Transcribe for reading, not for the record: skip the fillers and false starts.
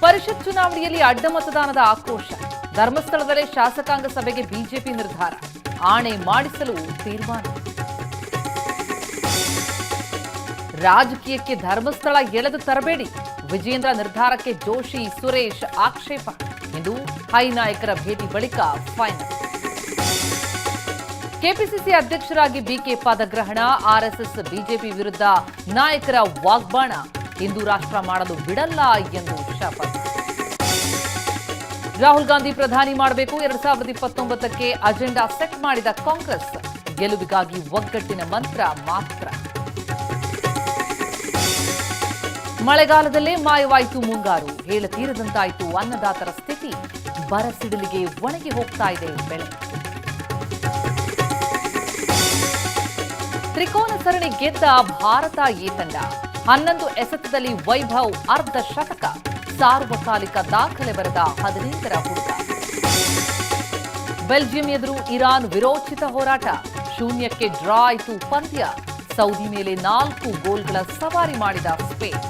ಪರಿಷತ್ ಚುನಾವಣೆಯಲ್ಲಿ ಅಡ್ಡ ಮತದಾನದ ಆಕ್ರೋಶ. ಧರ್ಮಸ್ಥಳದಲ್ಲೇ ಶಾಸಕಾಂಗ ಸಭೆಗೆ ಬಿಜೆಪಿ ನಿರ್ಧಾರ. ಆಣೆ ಮಾಡಿಸಲು ತೀರ್ಮಾನ. ರಾಜಕೀಯಕ್ಕೆ ಧರ್ಮಸ್ಥಳ ಎಳೆದು ತರಬೇಡಿ. ವಿಜೇಂದ್ರ ನಿರ್ಧಾರಕ್ಕೆ ಜೋಶಿ, ಸುರೇಶ್ ಆಕ್ಷೇಪ. ಇಂದು ಹೈ ನಾಯಕರ ಭೇಟಿ ಬಳಿಕ ಫೈನಲ್. ಕೆಪಿಸಿಸಿ ಅಧ್ಯಕ್ಷರಾಗಿ ಬಿಕೆ ಪದಗ್ರಹಣ. ಆರ್ಎಸ್ಎಸ್ ಬಿಜೆಪಿ ವಿರುದ್ಧ ನಾಯಕರ ವಾಗ್ಬಾಣ. ಹಿಂದೂ ರಾಷ್ಟ್ರ ಮಾಡಲು ಬಿಡಲ್ಲ ಎಂದು ಶಪಥ. ರಾಹುಲ್ ಗಾಂಧಿ ಪ್ರಧಾನಿ ಮಾಡಬೇಕು. 2029ಕ್ಕೆ ಅಜೆಂಡಾ ಸೆಟ್ ಮಾಡಿದ ಕಾಂಗ್ರೆಸ್. ಗೆಲುವಿಗಾಗಿ ಒಗ್ಗಟ್ಟಿನ ಮಂತ್ರ ಮಾತ್ರ. ಮಳೆಗಾಲದಲ್ಲೇ ಮಾಯವಾಯಿತು ಮುಂಗಾರು. ಹೇಳತೀರದಂತಾಯಿತು ಅನ್ನದಾತರ ಸ್ಥಿತಿ. ಬರಸಿಡಿಲಿಗೆ ಒಣಗಿ ಹೋಗ್ತಾ ಇದೆ ಬೆಳೆ. ತ್ರಿಕೋನ ಸರಣಿ ಗೆದ್ದ ಭಾರತ ಎ ತಂಡ. 11 ಎಸೆತದಲ್ಲಿ ವೈಭವ್ ಅರ್ಧ ಶತಕ. ಸಾರ್ವಕಾಲಿಕ ದಾಖಲೆ ಬರೆದ 18ರ ಹುಡುಗ. ಬೆಲ್ಜಿಯಂ ಎದುರು ಇರಾನ್ ವಿರೋಚಿತ ಹೋರಾಟ. 0ಕ್ಕೆ ಡ್ರಾ ಆಯಿತು ಪಂದ್ಯ. ಸೌದಿ ಮೇಲೆ 4 ಗೋಲ್ಗಳ ಸವಾರಿ ಮಾಡಿದ ಸ್ಪೇನ್.